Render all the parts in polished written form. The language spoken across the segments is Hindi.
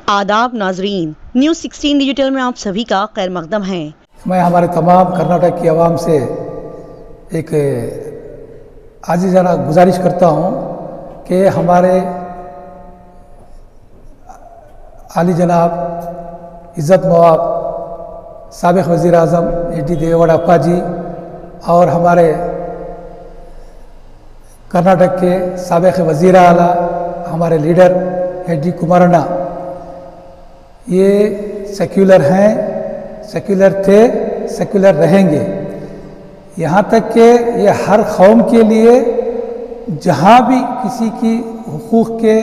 आदाब नाजरीन, न्यूज़ 16 डिजिटल में आप सभी का खैर मकदम है। मैं हमारे तमाम कर्नाटक की आवाम से एक आजीज़ाना गुजारिश करता हूँ कि हमारे आली जनाब इज़्ज़त मवाब साबिक़ वज़ीर आज़म एच डी देवेगौड़ा अप्पा जी और हमारे कर्नाटक के साबिक़ वज़ीर आला हमारे लीडर एच डी कुमारण्णा, ये सेक्युलर हैं, सेक्युलर थे, सेक्युलर रहेंगे। यहाँ तक कि ये हर कौम के लिए जहाँ भी किसी की हुकूक़ के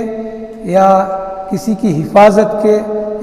या किसी की हिफाजत के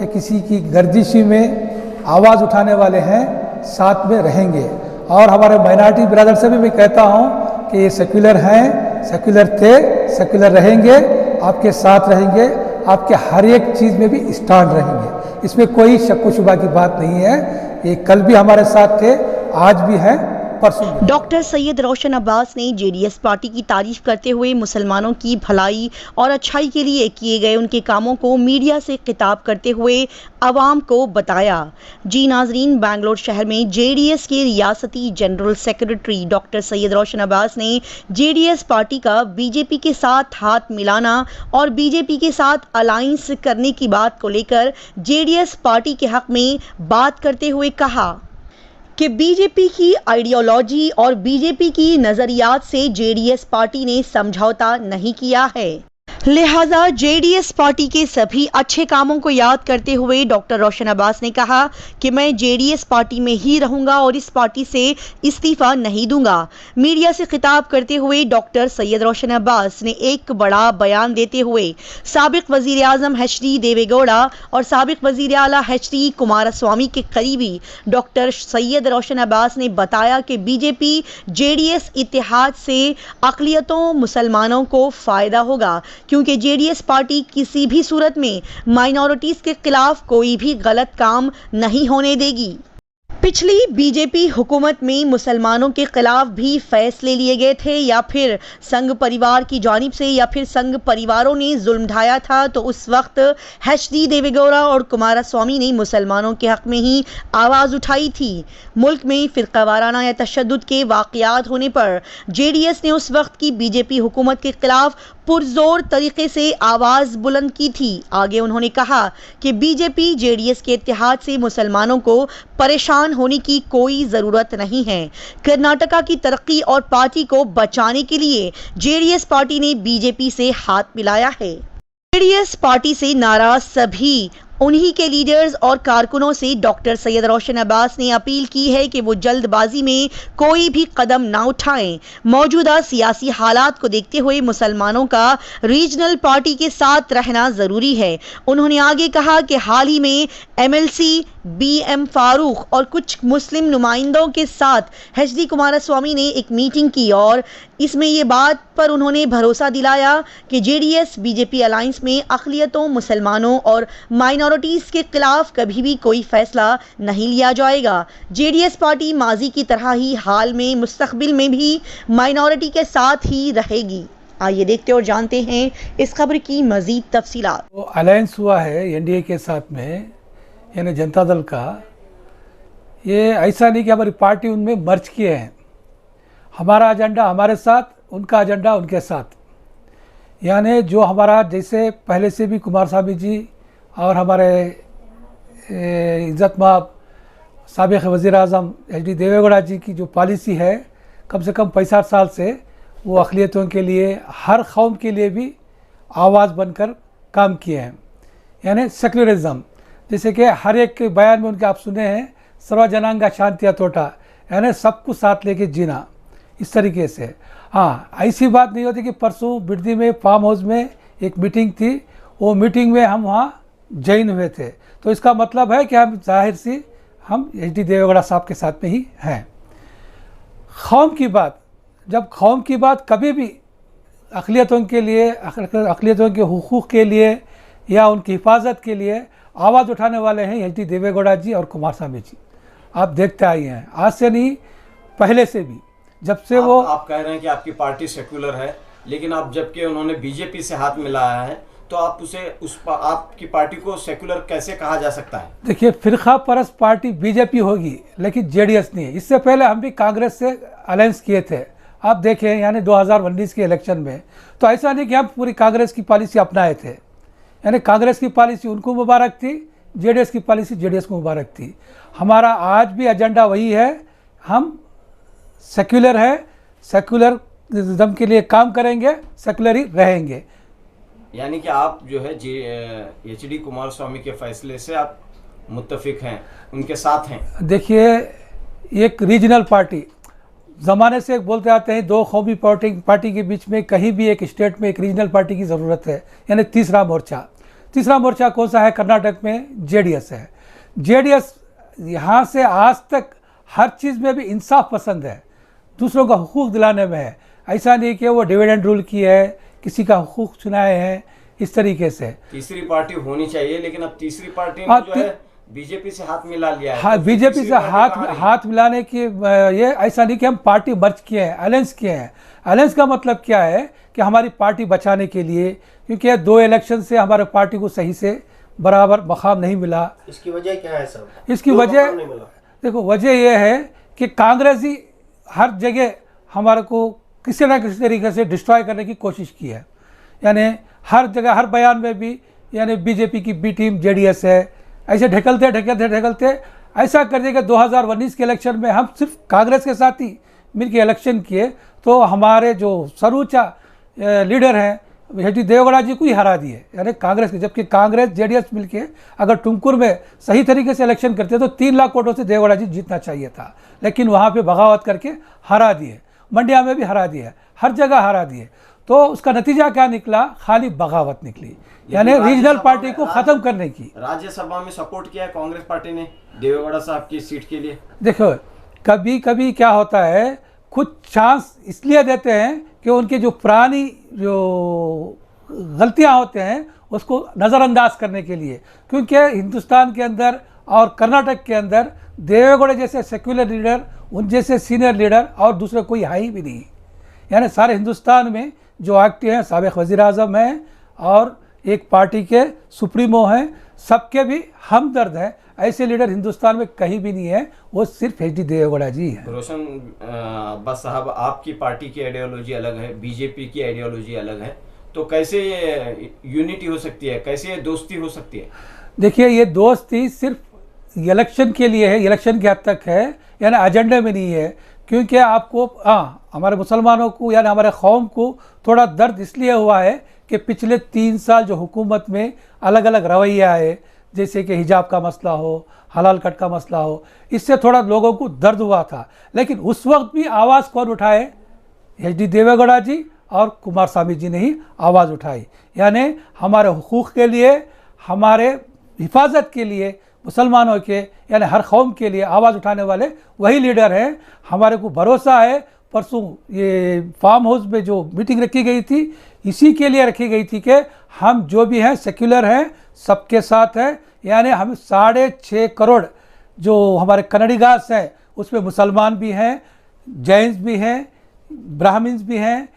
या किसी की गर्दिशी में आवाज़ उठाने वाले हैं, साथ में रहेंगे। और हमारे माइनॉरिटी ब्रदर से भी मैं कहता हूँ कि ये सेक्युलर हैं, सेक्युलर थे, सेक्युलर रहेंगे, आपके साथ रहेंगे, आपके हर एक चीज़ में भी स्टैंड रहेंगे। इसमें कोई शक व शुबा की बात नहीं है। ये कल भी हमारे साथ थे, आज भी हैं, परसों। डॉक्टर सैयद रोशन अब्बास ने जेडीएस पार्टी की तारीफ करते हुए मुसलमानों की भलाई और अच्छाई के लिए किए गए उनके कामों को मीडिया से खिताब करते हुए आवाम को बताया। जी नाजरीन, बेंगलोर शहर में जेडीएस के रियासती जनरल सेक्रेटरी डॉक्टर सैयद रोशन अब्बास ने जेडीएस पार्टी का बीजेपी के साथ हाथ मिलाना और बीजेपी के साथ अलायंस करने की बात को लेकर जेडीएस पार्टी के हक में बात करते हुए कहा कि बीजेपी की आइडियोलॉजी और बीजेपी की नजरियात से जेडीएस पार्टी ने समझौता नहीं किया है, लिहाजा जेडीएस पार्टी के सभी अच्छे कामों को याद करते हुए डॉक्टर रोशन अब्बास ने कहा कि मैं जेडीएस पार्टी में ही रहूंगा और इस पार्टी से इस्तीफा नहीं दूंगा। मीडिया से खिताब करते हुए डॉक्टर सैयद रोशन अब्बास ने एक बड़ा बयान देते हुए साबिक़ वज़ीर आज़म एच डी देवेगौड़ा और साबिक़ वज़ीर आला एच डी कुमारस्वामी के करीबी डॉक्टर सैयद रोशन अब्बास ने बताया कि बीजेपी जेडीएस इत्तेहाद से अक़लियतों मुसलमानों को फ़ायदा होगा, क्योंकि जेडीएस पार्टी किसी भी सूरत में माइनॉरिटीज़ के खिलाफ कोई भी गलत काम नहीं होने देगी। पिछली बीजेपी हुकूमत में मुसलमानों के खिलाफ भी फैसले लिए गए थे या फिर संघ परिवार की जानिब से या फिर संघ परिवारों ने जुल्म ढाया था, तो उस वक्त एच डी देवेगौड़ा और कुमारस्वामी ने मुसलमानों के हक में ही आवाज़ उठाई थी। मुल्क में फ़िरक़ावाराना या तशद्दुद के वाक़यात होने पर जेडीएस ने उस वक्त की बीजेपी हुकूमत के खिलाफ पुरजोर तरीके से आवाज़ बुलंद की थी। आगे उन्होंने कहा कि बीजेपी जेडीएस के इत्तेहाद से मुसलमानों को परेशान होने की कोई ज़रूरत नहीं है। कर्नाटका की तरक्की और पार्टी को बचाने के लिए जेडीएस पार्टी ने बीजेपी से हाथ मिलाया है। जेडीएस पार्टी से नाराज सभी उन्हीं के लीडर्स और कारकुनों से डॉक्टर सैयद रोशन अब्बास ने अपील की है कि वो जल्दबाजी में कोई भी कदम ना उठाएं। मौजूदा सियासी हालात को देखते हुए मुसलमानों का रीजनल पार्टी के साथ रहना ज़रूरी है। उन्होंने आगे कहा कि हाल ही में एमएलसी बीएम फारूक और कुछ मुस्लिम नुमाइंदों के साथ एच डी कुमारस्वामी ने एक मीटिंग की और इसमें ये बात पर उन्होंने भरोसा दिलाया कि जेडीएस बीजेपी अलायंस में अक़लियतों, मुसलमानों और माइनॉरिटीज़ के खिलाफ कभी भी कोई फैसला नहीं लिया जाएगा। जेडीएस पार्टी माजी की तरह ही हाल में मुस्तक़बिल में भी माइनॉरिटी के साथ ही रहेगी। आइए देखते और जानते हैं इस खबर की मज़ीद तफसीलात। वो अलायंस हुआ है एनडीए के साथ में, यानी जनता दल का, ये ऐसा नहीं कि हमारी पार्टी उनमें मर्ज किए हैं। हमारा एजेंडा हमारे साथ, उनका एजेंडा उनके साथ, यानी जो हमारा जैसे पहले से भी कुमारस्वामी जी और हमारे इज़्ज़त मआब साबिक़ वज़ीर आज़म एच डी देवेगौड़ा जी की जो पॉलिसी है कम से कम 65 साल से, वो अक़लियतों के लिए, हर कौम के लिए भी आवाज़ बनकर काम किए हैं। यानी सेक्युलरिज़म, जैसे कि हर एक बयान में उनके आप सुने हैं, सर्वजनांगा शांति तोटा, यानी सबको साथ लेके जीना, इस तरीके से। हाँ, ऐसी बात नहीं होती कि परसों बिरदी में फार्म हाउस में एक मीटिंग थी, वो मीटिंग में हम वहाँ जॉइन हुए थे, तो इसका मतलब है कि हम जाहिर सी हम एच डी देवेगौड़ा साहब के साथ में ही हैं। कौम की बात, जब कौम की बात कभी भी अक़लियतों के लिए, अक़लियतों के हुकूक़ के लिए या उनकी हिफाजत के लिए आवाज़ उठाने वाले हैं एच डी देवेगौड़ा जी और कुमारस्वामी जी। आप देखते आए हैं, आज से नहीं पहले से भी, जब से वो आप कह रहे हैं कि आपकी पार्टी सेक्युलर है, लेकिन आप जबकि उन्होंने बीजेपी से हाथ मिलाया है, तो आप आपकी पार्टी को सेकुलर कैसे कहा जा सकता है? देखिए, फिरका परस्त पार्टी बीजेपी होगी लेकिन जेडीएस नहीं है। इससे पहले हम भी कांग्रेस से अलायंस किए थे। आप देखें यानी 2019 के इलेक्शन में, तो ऐसा नहीं कि हम पूरी कांग्रेस की पॉलिसी अपनाए थे। यानी कांग्रेस की पॉलिसी उनको मुबारक थी, जेडीएस की पॉलिसी जेडीएस को मुबारक थी। हमारा आज भी एजेंडा वही है, हम सेक्युलर है, सेक्युलरिज्म के लिए काम करेंगे, सेक्युलर ही रहेंगे। यानी कि आप जो है एचडी कुमारस्वामी के फैसले से आप मुत्तफिक हैं, उनके साथ हैं? देखिए, एक रीजनल पार्टी ज़माने से बोलते आते हैं, दो कौमी पार्टी के बीच में कहीं भी एक स्टेट में एक रीजनल पार्टी की ज़रूरत है, यानी तीसरा मोर्चा कौन सा है? कर्नाटक में जेडीएस है। जेडीएस यहाँ से आज तक हर चीज़ में भी इंसाफ पसंद है, दूसरों का हुकूक दिलाने में है। ऐसा नहीं कि वो डिविडेंड रूल की है, किसी का हुकूक चुनाए हैं, इस तरीके से। तीसरी पार्टी होनी चाहिए, लेकिन अब तीसरी पार्टी ने जो है बीजेपी से हाथ मिला लिया है। हाँ, तो बीजेपी से हाथ मिलाने की ये ऐसा नहीं कि हम पार्टी मर्ज किए हैं, अलायंस किए हैं। अलायंस का मतलब क्या है कि हमारी पार्टी बचाने के लिए, क्योंकि 2 इलेक्शन से हमारे पार्टी को सही से बराबर मकाम नहीं मिला। इसकी वजह क्या है सर? इसकी वजह देखो, वजह यह है कि कांग्रेस ही हर जगह हमारे को किसी ना किसी तरीके से डिस्ट्रॉय करने की कोशिश की है। यानी हर जगह हर बयान में भी यानी बीजेपी की बी टीम जेडीएस है, ऐसे ढकलते ऐसा कर दिया कि 2019 के इलेक्शन में हम सिर्फ कांग्रेस के साथ ही मिलकर इलेक्शन किए, तो हमारे जो सर्वोच्च लीडर हैं एच.डी. देवेगौड़ा जी को ही हरा दिए, यानी कांग्रेस के। जबकि कांग्रेस जेडीएस मिलके अगर टुमकुर में सही तरीके से इलेक्शन करते तो 3 लाख वोटों से देवेगौड़ा जी जीतना चाहिए था, लेकिन वहाँ पे बगावत करके हरा दिए। मंडिया में भी हरा दिए, हर जगह हरा दिए। तो उसका नतीजा क्या निकला? खाली बगावत निकली, यानी रीजनल पार्टी को खत्म करने की। राज्यसभा में सपोर्ट किया है कांग्रेस पार्टी ने देवेगौड़ा साहब की सीट के लिए। देखो, कभी कभी क्या होता है, कुछ चांस इसलिए देते हैं कि उनकी जो पुरानी जो गलतियां होते हैं उसको नज़रअंदाज करने के लिए, क्योंकि हिंदुस्तान के अंदर और कर्नाटक के अंदर देवेगौड़ा जैसे सेक्युलर लीडर, उन जैसे सीनियर लीडर और दूसरे कोई है ही भी नहीं। यानी सारे हिंदुस्तान में जो एक्टिव हैं, साबिक वज़ीर आज़म हैं और एक पार्टी के सुप्रीमो हैं, सबके भी हमदर्द हैं। ऐसे लीडर हिंदुस्तान में कहीं भी नहीं है, वो सिर्फ एच.डी. देवेगौड़ा जी हैं। रोशन अब्बास साहब, आपकी पार्टी की आइडियोलॉजी अलग है, बीजेपी की आइडियोलॉजी अलग है, तो कैसे यूनिटी हो सकती है, कैसे दोस्ती हो सकती है? देखिए, ये दोस्ती सिर्फ इलेक्शन के लिए है, इलेक्शन के हद तक है, यानी एजेंडे में नहीं है। क्योंकि आपको हमारे मुसलमानों को यानी हमारे कौम को थोड़ा दर्द इसलिए हुआ है कि पिछले 3 साल जो हुकूमत में अलग अलग रवैया आए, जैसे कि हिजाब का मसला हो, हलाल कट का मसला हो, इससे थोड़ा लोगों को दर्द हुआ था। लेकिन उस वक्त भी आवाज़ कौन उठाए? एच.डी. देवेगौड़ा जी और कुमारस्वामी जी ने ही आवाज़ उठाई। यानी हमारे हुकूक के लिए, हमारे हिफाजत के लिए, मुसलमानों के यानी हर कौम के लिए आवाज़ उठाने वाले वही लीडर हैं। हमारे को भरोसा है, परसों ये फार्म हाउस में जो मीटिंग रखी गई थी, इसी के लिए रखी गई थी कि हम जो भी हैं सेक्युलर हैं, सबके साथ हैं। यानी हम 6.5 करोड़ जो हमारे कन्नडिगास हैं, उसमें मुसलमान भी हैं, जैन्स भी हैं, ब्राह्मण्स भी हैं,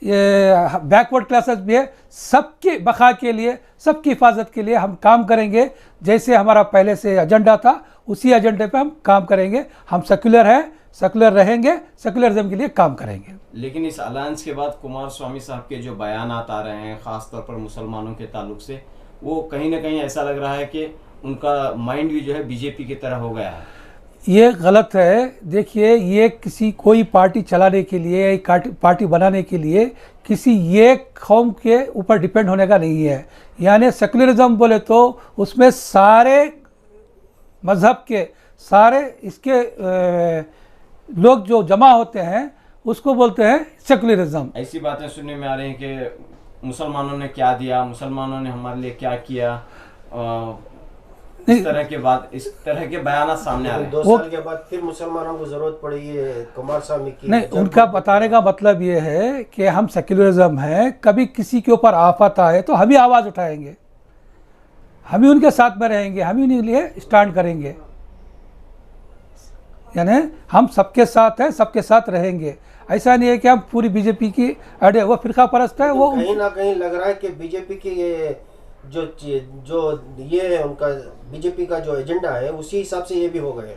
बैकवर्ड क्लासेस भी है। सबके बका के लिए, सबकी हिफाजत के लिए हम काम करेंगे। जैसे हमारा पहले से एजेंडा था, उसी एजेंडे पे हम काम करेंगे। हम सेक्युलर हैं, सेक्युलर रहेंगे, सेक्युलरिज्म के लिए काम करेंगे। लेकिन इस अलायंस के बाद कुमारस्वामी साहब के जो बयानात आ रहे हैं, ख़ासतौर पर मुसलमानों के ताल्लुक से, वो कहीं ना कहीं ऐसा लग रहा है कि उनका माइंड भी जो है बीजेपी की तरह हो गया है। ये गलत है। देखिए, ये किसी कोई पार्टी चलाने के लिए, एक पार्टी बनाने के लिए किसी एक कौम के ऊपर डिपेंड होने का नहीं है। यानी सेक्युलरिज्म बोले तो उसमें सारे मज़हब के, सारे इसके लोग जो जमा होते हैं उसको बोलते हैं सेक्युलरिज्म। ऐसी बातें सुनने में आ रही हैं कि मुसलमानों ने क्या दिया, मुसलमानों ने हमारे लिए क्या किया, इस तरह के बयान सामने आ रहे हैं। 2 साल के बाद फिर मुसलमानों को जरूरत पड़ी है कुमारस्वामी की। नहीं, उनका बताने का मतलब ये है कि हम सेक्युलरिज्म हैं, कभी किसी के ऊपर आफत आए तो हम ही आवाज़ उठाएंगे, हम ही उनके साथ में रहेंगे, हम ही उनके लिए स्टैंड करेंगे। यानी हम सबके साथ हैं, सबके साथ रहेंगे। ऐसा नहीं है कि हम पूरी बीजेपी की आइडिया, वो फिरका परस्त है। वो कहीं ना कहीं लग रहा है कि बीजेपी की ये जो ये है उनका बीजेपी का जो एजेंडा है उसी हिसाब से ये भी हो गए।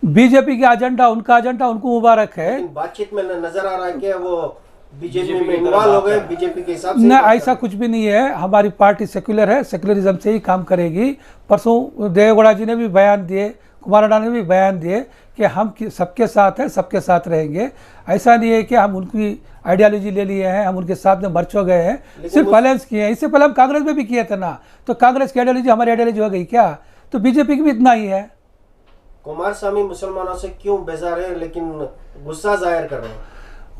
बीजेपी का एजेंडा, उनका एजेंडा उनको मुबारक है। लेकिन बातचीत में नजर आ रहा है कि वो बीजेपी में इन्वॉल्व हो गए, बीजेपी के हिसाब से। ना, ऐसा कुछ भी नहीं है। हमारी पार्टी सेक्युलर है, सेक्युलरिज्म से ही काम करेगी। परसों देवेगौड़ा जी ने भी बयान दिए, कुमारण्डा ने भी बयान दिए कि हम सबके साथ हैं, सबके साथ रहेंगे। ऐसा नहीं है कि हम उनकी आइडियोलॉजी ले लिए हैं, हम उनके साथ में मर्च हो गए हैं, सिर्फ बैलेंस किए हैं। इससे पहले हम कांग्रेस में भी किए थे ना, तो कांग्रेस की आइडियोलॉजी हमारी आइडियोलॉजी हो गई क्या? तो बीजेपी की भी इतना ही है। कुमारस्वामी मुसलमानों से क्यों बेजार है लेकिन गुस्सा जाहिर कर रहे हैं?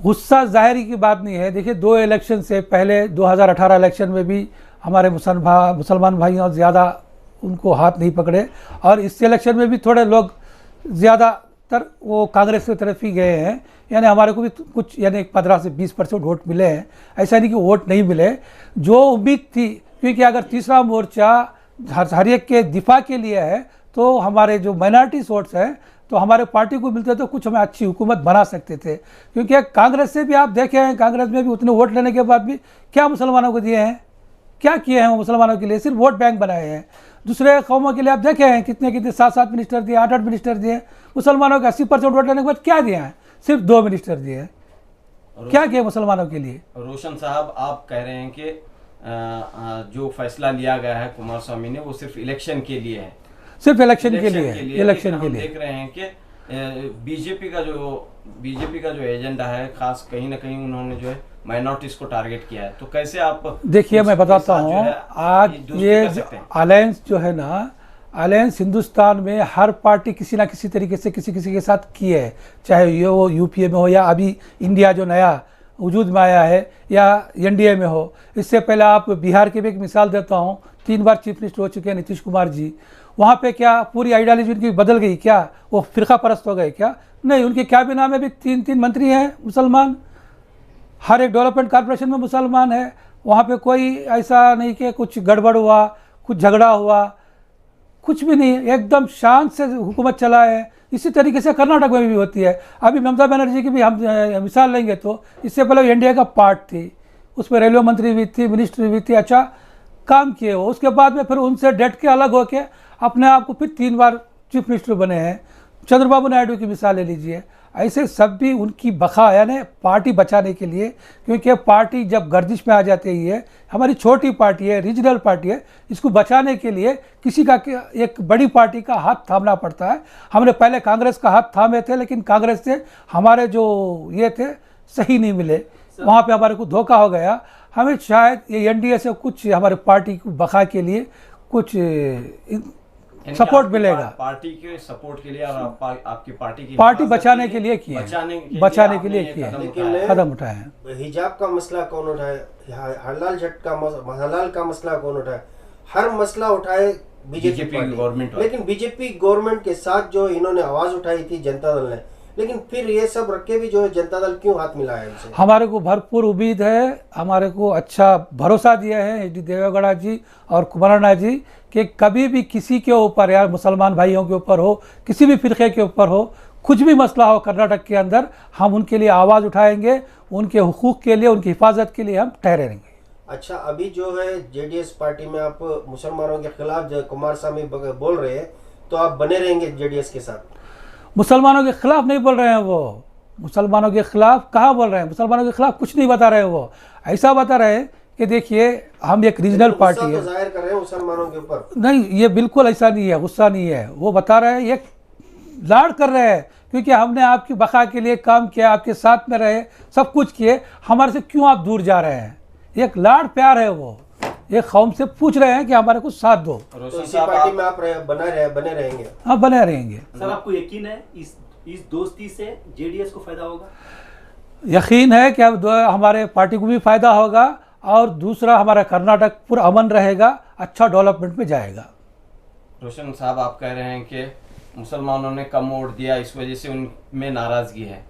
गुस्सा जाहिर की बात नहीं है। देखिए, 2 इलेक्शन से पहले 2018 इलेक्शन में भी हमारे मुसलमान भाइयों ज़्यादा उनको हाथ नहीं पकड़े, और इस इलेक्शन में भी थोड़े लोग ज़्यादातर वो कांग्रेस की तरफ ही गए हैं। यानी हमारे को भी कुछ यानी 15 से 20% वोट मिले हैं। ऐसा नहीं कि वोट नहीं मिले, जो उम्मीद थी, क्योंकि अगर तीसरा मोर्चा हर एक के दिफा के लिए है तो हमारे जो माइनॉरिटी वोट्स हैं तो हमारे पार्टी को मिलते तो कुछ हमें अच्छी हुकूमत बना सकते थे। क्योंकि कांग्रेस से भी आप देखे हैं, कांग्रेस में भी उतने वोट लेने के बाद भी क्या मुसलमानों को दिए हैं, क्या किए हैं वो मुसलमानों के लिए? सिर्फ वोट बैंक बनाए हैं। दूसरे कौमों के लिए आप देखे हैं कितने 7 मिनिस्टर दिए, 8 मिनिस्टर दिए। मुसलमानों के 80% वोट लेने के बाद क्या दिया है? सिर्फ 2 मिनिस्टर दिए। क्या किया मुसलमानों के लिए? रोशन साहब, आप कह रहे हैं कि जो फैसला लिया गया है कुमारस्वामी ने वो सिर्फ इलेक्शन के लिए है, सिर्फ इलेक्शन के लिए, इलेक्शन के लिए। देख रहे हैं कि बीजेपी का जो एजेंडा है, खास कहीं ना कहीं उन्होंने जो है माइनॉरिटीज को टारगेट किया है। तो कैसे आप देखिए, मैं बताता हूँ, आज ये अलायंस जो है ना, अलायंस हिंदुस्तान में हर पार्टी किसी ना किसी तरीके से किसी के साथ की है, चाहे ये वो यूपीए में हो या अभी इंडिया जो नया वजूद में आया है या एनडीए में हो। इससे पहले आप बिहार की भी एक मिसाल देता हूँ, 3 बार चीफ मिनिस्टर हो चुके हैं नीतीश कुमार जी। वहाँ पे क्या पूरी आइडियोलॉजी उनकी बदल गई क्या? वो फिरका परस्त हो गए क्या? नहीं, उनके कैबिनेट में भी 3 मंत्री हैं मुसलमान, हर एक डेवलपमेंट कॉर्पोरेशन में मुसलमान है। वहाँ पे कोई ऐसा नहीं कि कुछ गड़बड़ हुआ, कुछ झगड़ा हुआ, कुछ भी नहीं, एकदम शांत से हुकूमत चला है। इसी तरीके से कर्नाटक में भी होती है। अभी ममता बनर्जी की भी हम मिसाल लेंगे तो इससे पहले एनडीए का पार्ट थी, उसमें रेलवे मंत्री भी थी, मिनिस्ट्री भी थी, अच्छा काम किए वो। उसके बाद में फिर उनसे डट के अलग होके अपने आप को फिर 3 बार चीफ मिनिस्टर बने हैं। चंद्रबाबू नायडू की मिसाल ले लीजिए। ऐसे सब भी उनकी बखा यानी पार्टी बचाने के लिए, क्योंकि पार्टी जब गर्दिश में आ जाती है, हमारी छोटी पार्टी है, रीजनल पार्टी है, इसको बचाने के लिए किसी का एक बड़ी पार्टी का हाथ थामना पड़ता है। हमने पहले कांग्रेस का हाथ थामे थे, लेकिन कांग्रेस से हमारे जो ये थे सही नहीं मिले, वहाँ पे हमारे को धोखा हो गया। हमें शायद ये एनडीए से कुछ हमारे पार्टी को बखा के लिए कुछ सपोर्ट मिलेगा, पार्टी के सपोर्ट के लिए और आपकी पार्टी बचाने के लिए किए, बचाने के लिए किए, कदम उठाए हैं। हिजाब का मसला कौन उठाए, हलाल का मसला कौन उठाए? हर मसला उठाए बीजेपी गवर्नमेंट। लेकिन बीजेपी गवर्नमेंट के साथ जो इन्होंने आवाज उठाई थी जनता दल ने, लेकिन फिर ये सब रख के भी जो है जनता दल क्यों हाथ मिलाया इनसे? हमारे को भरपूर उम्मीद है, हमारे को अच्छा भरोसा दिया है एच डी देवेगौड़ा जी और कुमारण्डा जी कि कभी भी किसी के ऊपर या मुसलमान भाइयों के ऊपर हो, किसी भी फिरके के ऊपर हो, कुछ भी मसला हो कर्नाटक के अंदर, हम उनके लिए आवाज़ उठाएंगे, उनके हुकूक के लिए, उनकी हिफाजत के लिए हम ठहरे रहेंगे। अच्छा, अभी जो है जेडीएस पार्टी में आप मुसलमानों के खिलाफ जो कुमारस्वामी बोल रहे हैं, तो आप बने रहेंगे जेडीएस के साथ? मुसलमानों के खिलाफ नहीं बोल रहे हैं वो, मुसलमानों के खिलाफ कहाँ बोल रहे हैं? मुसलमानों के खिलाफ कुछ नहीं बता रहे हैं वो। ऐसा बता रहे हैं कि देखिए हम एक रीजनल पार्टी है, तो जाहिर कर रहे हैं मुसलमानों के ऊपर। नहीं, ये बिल्कुल ऐसा नहीं है, गुस्सा नहीं है। वो बता रहे हैं, ये लाड़ कर रहे हैं, क्योंकि हमने आपकी बका के लिए काम किया, आपके साथ में रहे, सब कुछ किए, हमारे से क्यों आप दूर जा रहे हैं? एक लाड़ प्यार है वो, एक कौम से पूछ रहे हैं कि हमारे को साथ दो। तो इसी पार्टी में आप बने रहेंगे? हाँ, बने रहेंगे। सर, आपको यकीन है इस दोस्ती से जेडीएस को फायदा होगा? यकीन है कि अब हमारे पार्टी को भी फायदा होगा और दूसरा हमारा कर्नाटक पूरा अमन रहेगा, अच्छा डेवलपमेंट में जाएगा। रोशन साहब, आप कह रहे हैं कि मुसलमानों ने कम वोट दिया, इस वजह से उनमें नाराज़गी है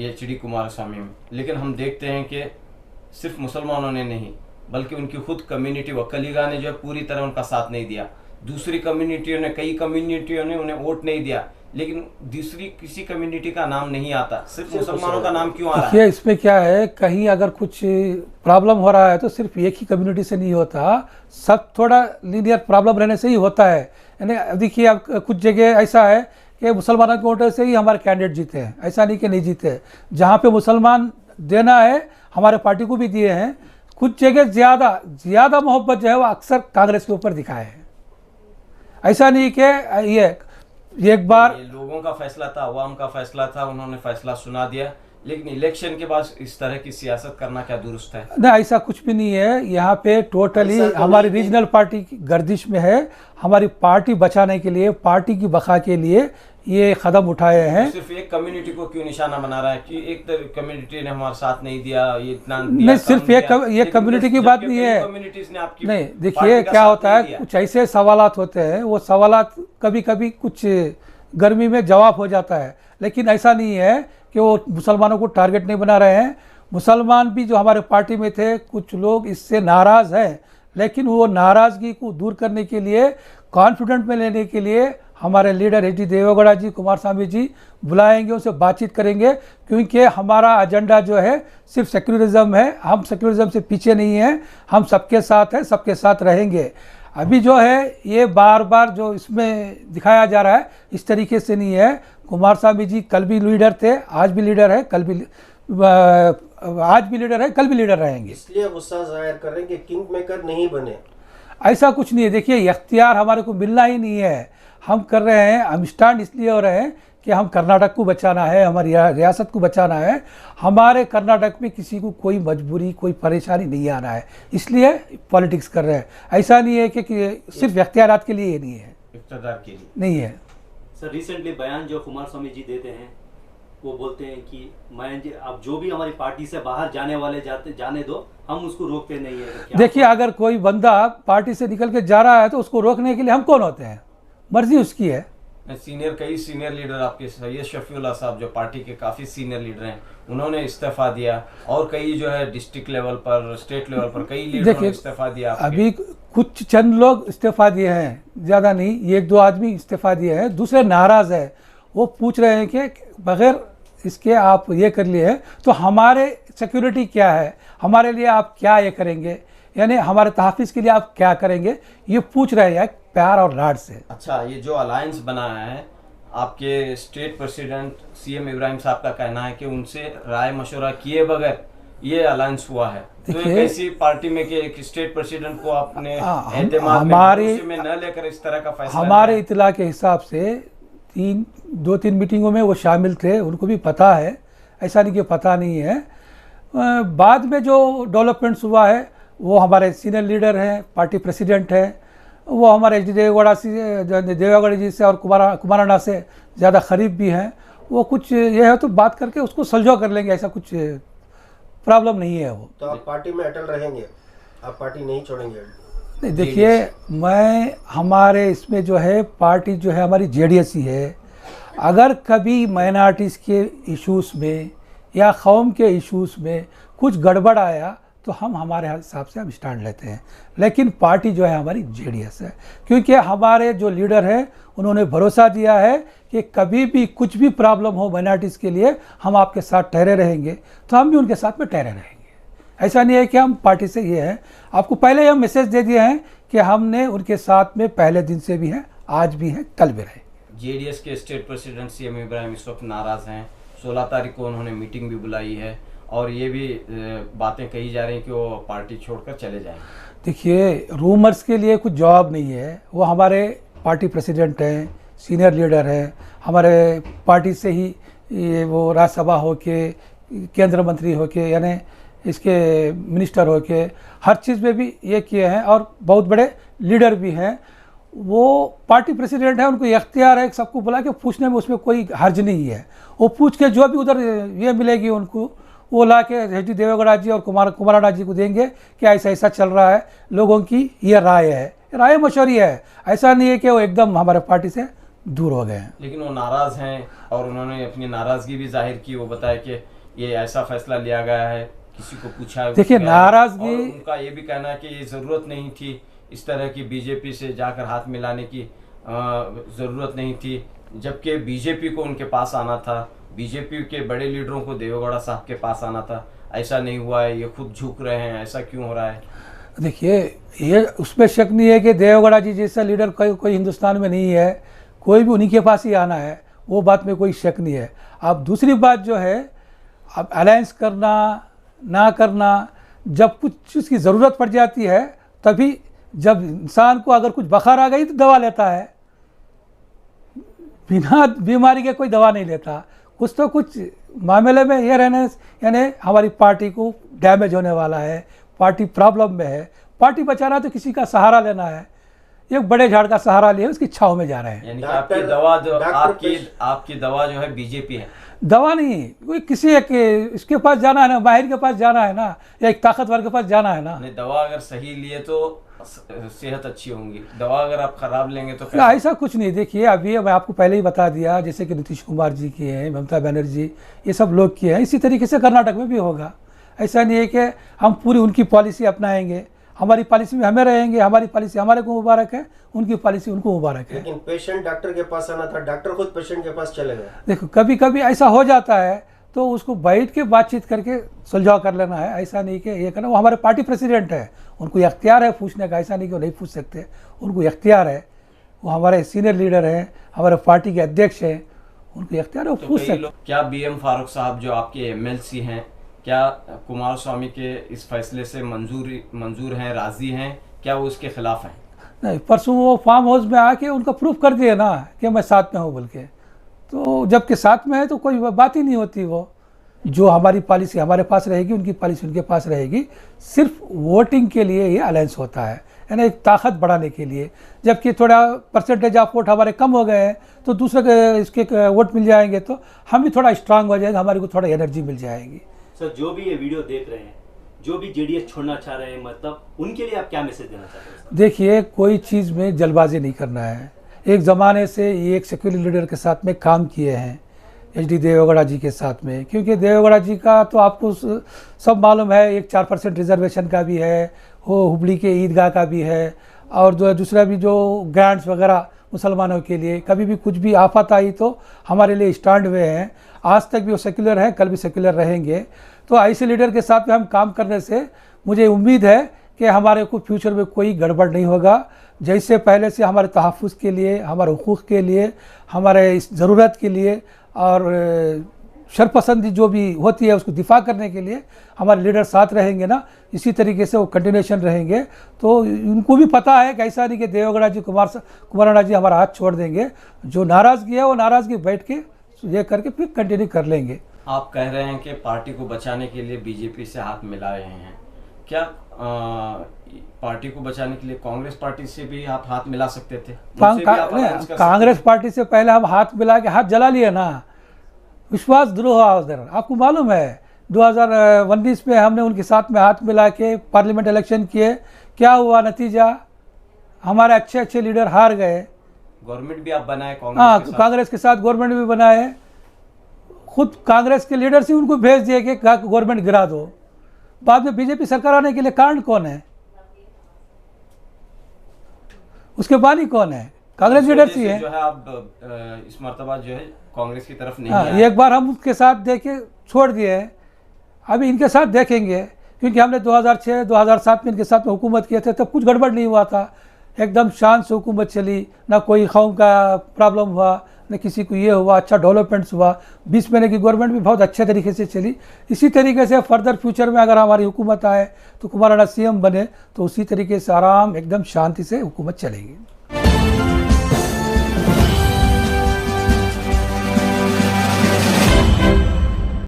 एच डी कुमारस्वामी में, लेकिन हम देखते हैं कि सिर्फ मुसलमानों ने नहीं बल्कि उनकी खुद कम्युनिटी वक्कलीगा ने जो है पूरी तरह उनका साथ नहीं दिया। दूसरी कम्युनिटियों ने, कई कम्युनिटियों ने उन्हें वोट नहीं दिया, लेकिन दूसरी किसी कम्युनिटी का नाम नहीं आता, सिर्फ मुसलमानों का नाम क्यों आ रहा है? देखिए इसमें क्या है, कहीं अगर कुछ प्रॉब्लम हो रहा है तो सिर्फ एक ही कम्युनिटी से नहीं होता, सब थोड़ा लीनियर प्रॉब्लम रहने से ही होता है। यानी देखिए अब कुछ जगह ऐसा है कि मुसलमानों के वोटर से ही हमारे कैंडिडेट जीते हैं, ऐसा नहीं कि नहीं जीते। जहाँ पे मुसलमान देना है हमारे पार्टी को भी दिए हैं। कुछ जगह ज़्यादा मोहब्बत जो है वो अक्सर कांग्रेस के ऊपर दिखाए है। ऐसा नहीं कि ये एक बार ये लोगों का फैसला था, अवाम का फैसला था, उन्होंने फैसला सुना दिया, लेकिन इलेक्शन के बाद इस तरह की सियासत करना क्या दुरुस्त है? नहीं, ऐसा कुछ भी नहीं है। यहाँ पे टोटली हमारी रीजनल पार्टी की गर्दिश में है। हमारी पार्टी बचाने के लिए, पार्टी की बका के लिए ये कदम उठाए हैं। सिर्फ एक कम्युनिटी को क्यों निशाना बना रहा है कि एक कम्युनिटी ने हमारा साथ नहीं दिया, ये इतना दिया, नहीं, सिर्फ ये कम्युनिटी की बात नहीं है। कम्युनिटीज ने आपकी नहीं, देखिए क्या होता है, कुछ ऐसे सवालात होते हैं, वो सवालात कभी कभी कुछ गर्मी में जवाब हो जाता है, लेकिन ऐसा नहीं है कि वो मुसलमानों को टारगेट नहीं बना रहे हैं। मुसलमान भी जो हमारे पार्टी में थे, कुछ लोग इससे नाराज़ हैं, लेकिन वो नाराज़गी को दूर करने के लिए, कॉन्फिडेंट में लेने के लिए हमारे लीडर एच डी देवेगौड़ा जी, कुमारस्वामी जी बुलाएंगे, उनसे बातचीत करेंगे, क्योंकि हमारा एजेंडा जो है सिर्फ सेक्युलरिज्म है। हम सेक्युलरिज्म से पीछे नहीं हैं, हम सबके साथ हैं, सबके साथ रहेंगे। अभी जो है ये बार बार जो इसमें दिखाया जा रहा है इस तरीके से नहीं है। कुमारस्वामी जी कल भी लीडर थे, आज भी लीडर है, आज भी लीडर है, कल भी लीडर रहेंगे। इसलिए गुस्सा जाहिर कर रहे हैं कि किंग मेकर नहीं बने। ऐसा कुछ नहीं है। देखिए इख्तियार हमारे को मिलना ही नहीं है, हम कर रहे हैं, हम स्टैंड इसलिए हो रहे हैं कि हम कर्नाटक को बचाना है, हमारी रियासत को बचाना है। हमारे कर्नाटक में किसी को कोई मजबूरी, कोई परेशानी नहीं आना है, इसलिए पॉलिटिक्स कर रहे हैं। ऐसा नहीं है कि सिर्फ इख्तियारात के लिए, ये नहीं है, इख्तियार के लिए नहीं है। सर रिसेंटली बयान जो कुमारस्वामी जी देते हैं, वो बोलते हैं कि मयंक जी आप जो भी हमारी पार्टी से बाहर जाने वाले जाने दो, हम उसको रोकते नहीं है। देखिए अगर कोई बंदा पार्टी से निकल के जा रहा है तो उसको रोकने के लिए हम कौन होते हैं? मर्जी उसकी है। कई सीनियर लीडर आपके सैयद शफीउल्लाह साहब जो पार्टी के काफ़ी सीनियर लीडर हैं, उन्होंने इस्तीफा दिया, और कई जो है डिस्ट्रिक्ट लेवल पर, स्टेट लेवल पर कई लीडरों ने इस्तीफा दिया। अभी कुछ चंद लोग इस्तीफा दिए हैं, ज़्यादा नहीं, एक दो आदमी इस्तीफा दिए हैं, दूसरे नाराज़ है। वो पूछ रहे हैं कि बगैर इसके आप ये कर लिए हैं तो हमारे सिक्योरिटी क्या है, हमारे लिए आप क्या ये करेंगे, यानी हमारे तहफ़्फ़ुज़ के लिए आप क्या करेंगे, ये पूछ रहे हैं प्यार और लाड से। अच्छा, ये जो अलायंस बना है, आपके स्टेट प्रेसिडेंट CM इब्राहिम साहब का कहना है कि उनसे राय मशवरा किए बगैर ये अलायंस हुआ है। तो एक ऐसी पार्टी में कि एक स्टेट प्रेसिडेंट को आपने हमारे में न लेकर इस तरह का फैसला, हमारे इतला के हिसाब से 2-3 मीटिंगों में वो शामिल थे, उनको भी पता है, ऐसा नहीं कि पता नहीं है। बाद में जो डेवलपमेंट्स हुआ है वो हमारे सीनियर लीडर हैं, पार्टी प्रेसिडेंट हैं, वो हमारे एच डी देवेगौड़ा जी से और कुमाराना से ज़्यादा करीब भी हैं। वो कुछ ये है तो बात करके उसको सुलझा कर लेंगे, ऐसा कुछ प्रॉब्लम नहीं है। वो तो आप पार्टी में अटल रहेंगे, आप पार्टी नहीं छोड़ेंगे? नहीं, देखिए मैं हमारे इसमें जो है पार्टी जो है हमारी JDS ही है। अगर कभी माइनॉरिटीज़ के इश्यूज़ में या कौम के इश्यूज़ में कुछ गड़बड़ आया तो हम हमारे हिसाब से हम स्टैंड लेते हैं, लेकिन पार्टी जो है हमारी JDS है, क्योंकि हमारे जो लीडर हैं उन्होंने भरोसा दिया है कि कभी भी कुछ भी प्रॉब्लम हो माइनॉरिटीज़ के लिए हम आपके साथ ठहरे रहेंगे, तो हम भी उनके साथ में ठहरे रहेंगे। ऐसा नहीं है कि हम पार्टी से ये हैं, आपको पहले हम मैसेज दे दिए हैं कि हमने उनके साथ में पहले दिन से भी हैं, आज भी हैं, कल भी रहेंगे। JDS के स्टेट प्रेसिडेंट CM इब्राहिम इस वक्त नाराज़ हैं। 16 तारीख को उन्होंने मीटिंग भी बुलाई है और ये भी बातें कही जा रही हैं कि वो पार्टी छोड़कर चले जाएंगे। देखिए रूमर्स के लिए कुछ जवाब नहीं है। वो हमारे पार्टी प्रेसिडेंट हैं, सीनियर लीडर हैं, हमारे पार्टी से ही ये वो राज्यसभा होके, केंद्र मंत्री होके, यानी इसके मिनिस्टर होके, हर चीज़ में भी ये किए हैं और बहुत बड़े लीडर भी हैं। वो पार्टी प्रेसिडेंट है, उनको इख्तियार है सबको बुला के पूछने में, उसमें कोई हर्ज नहीं है। वो पूछ के जो भी उधर ये मिलेगी उनको वो ला के एच डी देवेगौड़ा जी और कुमाराना जी को देंगे कि ऐसा ऐसा चल रहा है, लोगों की ये राय है, राय मशवरी है। ऐसा नहीं है कि वो एकदम हमारे पार्टी से दूर हो गए हैं। लेकिन वो नाराज़ हैं और उन्होंने अपनी नाराज़गी भी जाहिर की। वो बताया कि ये ऐसा फैसला लिया गया है, किसी को पूछा। देखिए नाराज़गी, उनका ये भी कहना है कि ये ज़रूरत नहीं थी, इस तरह की BJP से जाकर हाथ मिलाने की ज़रूरत नहीं थी। जबकि बीजेपी को उनके पास आना था, बीजेपी के बड़े लीडरों को देवेगौड़ा साहब के पास आना था, ऐसा नहीं हुआ है। ये खुद झुक रहे हैं, ऐसा क्यों हो रहा है? देखिए, ये उसमें शक नहीं है कि देवेगौड़ा जी जैसा लीडर कोई हिंदुस्तान में नहीं है, कोई भी उन्हीं के पास ही आना है, वो बात में कोई शक नहीं है। अब दूसरी बात जो है, अब अलायंस करना ना करना, जब कुछ चीज़ की ज़रूरत पड़ जाती है तभी, जब इंसान को अगर कुछ बुखार आ गई तो दवा लेता है, बिना बीमारी के कोई दवा नहीं लेता। कुछ मामले में ये रहने, यानी हमारी पार्टी को डैमेज होने वाला है, पार्टी प्रॉब्लम में है, पार्टी बचाना तो किसी का सहारा लेना है, एक बड़े झाड़ का सहारा लिए उसकी छाव में जा रहे हैं। यानी कि आपकी दवा जो आपकी दवा जो है बीजेपी है? दवा नहीं, कोई किसी एक इसके पास जाना है ना, माहिर के पास जाना है ना, या एक ताकतवर के पास जाना है ना। नहीं, दवा अगर सही लिए तो सेहत अच्छी होंगी, दवा अगर आप खराब लेंगे तो ऐसा कुछ नहीं। देखिए, अभी मैं आपको पहले ही बता दिया, जैसे कि नीतीश कुमार जी किए हैं, ममता बनर्जी, ये सब लोग किए हैं, इसी तरीके से कर्नाटक में भी होगा। ऐसा नहीं है कि हम पूरी उनकी पॉलिसी अपनाएंगे, हमारी पॉलिसी में हमें रहेंगे, हमारी पॉलिसी हमारे को मुबारक है, उनकी पॉलिसी उनको मुबारक है। लेकिन पेशेंट डॉक्टर के पास आना था, डॉक्टर खुद पेशेंट के पास चले गए। देखो, कभी कभी ऐसा हो जाता है तो उसको बैठ के बातचीत करके सुलझाव कर लेना है, ऐसा नहीं कि ये करना। वो हमारे पार्टी प्रेसिडेंट है, उनको इख्तियार है पूछने का, ऐसा नहीं कि वो नहीं पूछ सकते, उनको इख्तियार है। वो हमारे सीनियर लीडर हैं, हमारे पार्टी के अध्यक्ष हैं, उनको इख्तियार है, वो पूछ सकते। क्या BM फारूक साहब जो आपके MLC हैं, क्या कुमार स्वामी के इस फैसले से मंजूर हैं, राजी हैं, क्या वो उसके खिलाफ हैं? नहीं, परसों वो फार्म हाउस में आके उनका प्रूफ कर दिए ना कि मैं साथ में हूँ बोल के, तो जबकि साथ में है तो कोई बात ही नहीं होती। वो जो हमारी पॉलिसी हमारे पास रहेगी, उनकी पॉलिसी उनके पास रहेगी। सिर्फ वोटिंग के लिए ये अलायंस होता है, यानी एक ताकत बढ़ाने के लिए। जबकि थोड़ा परसेंटेज ऑफ वोट हमारे कम हो गए हैं तो दूसरे के इसके वोट मिल जाएंगे तो हम भी थोड़ा स्ट्रांग हो जाएंगे, हमारे को थोड़ा एनर्जी मिल जाएगी। सर, जो भी ये वीडियो देख रहे हैं, जो भी JDS छोड़ना चाह रहे हैं, मतलब उनके लिए आप क्या मैसेज देना चाहते हैं? देखिए, कोई चीज़ में जल्दबाजी नहीं करना है। एक ज़माने से ये एक सेक्युलर लीडर के साथ में काम किए हैं, HD देवेगौड़ा जी के साथ में, क्योंकि देवेगौड़ा जी का तो आपको सब मालूम है, एक 4% रिजर्वेशन का भी है, वो हुबली के ईदगाह का भी है, और जो दूसरा भी जो ग्रांट्स वगैरह मुसलमानों के लिए, कभी भी कुछ भी आफत आई तो हमारे लिए स्टैंड हुए हैं। आज तक भी वो सेक्युलर हैं, कल भी सेक्युलर रहेंगे। तो ऐसे लीडर के साथ में हम काम करने से मुझे उम्मीद है कि हमारे को फ्यूचर में कोई गड़बड़ नहीं होगा। जैसे पहले से हमारे तहफ़्फ़ुज़ के लिए, हमारे हुकूक़ के लिए, हमारे इस ज़रूरत के लिए और शरपसंदी जो भी होती है उसको दिफा करने के लिए हमारे लीडर साथ रहेंगे ना, इसी तरीके से वो कंटिन्यूशन रहेंगे। तो उनको भी पता है कि ऐसा नहीं कि देवेगौड़ा जी कुमाराना जी हमारा हाथ छोड़ देंगे। जो नाराज़गी है वो नाराज़गी बैठ के ये करके फिर कंटिन्यू कर लेंगे। आप कह रहे हैं कि पार्टी को बचाने के लिए बीजेपी से हाथ मिला रहे हैं, क्या पार्टी को बचाने के लिए कांग्रेस पार्टी से भी आप हाथ मिला सकते थे? कांग्रेस पार्टी से पहले हम हाथ मिला के हाथ जला लिए ना, विश्वास द्रोह उधर। आपको मालूम है 2019 में हमने उनके साथ में हाथ मिला के पार्लियामेंट इलेक्शन किए, क्या हुआ नतीजा? हमारे अच्छे लीडर हार गए। गवर्नमेंट भी आप बनाए कांग्रेस के साथ गवर्नमेंट भी बनाए, खुद कांग्रेस के लीडर से उनको भेज दिए कि गवर्नमेंट गिरा दो। बाद में बीजेपी सरकार आने के लिए कारण कौन है? उसके बानी कौन है? कांग्रेस लीडर ही है। जो है आप इस मर्तबा जो है कांग्रेस की तरफ नहीं एक बार हम उसके साथ देखे छोड़ दिए, अभी इनके साथ देखेंगे, क्योंकि हमने 2006-2007 में इनके साथ में हुकूमत किए थे, तब कुछ गड़बड़ नहीं हुआ था, एकदम शांत से हुकूमत चली, ना कोई कौम का प्रॉब्लम हुआ, न किसी को ये हुआ, अच्छा डेवलपमेंट्स हुआ। 20 महीने की गवर्नमेंट भी बहुत अच्छे तरीके से चली। इसी तरीके से फर्दर फ्यूचर में अगर हमारी हुकूमत आए तो कुमाराना CM बने तो उसी तरीके से आराम एकदम शांति से हुकूमत चलेगी।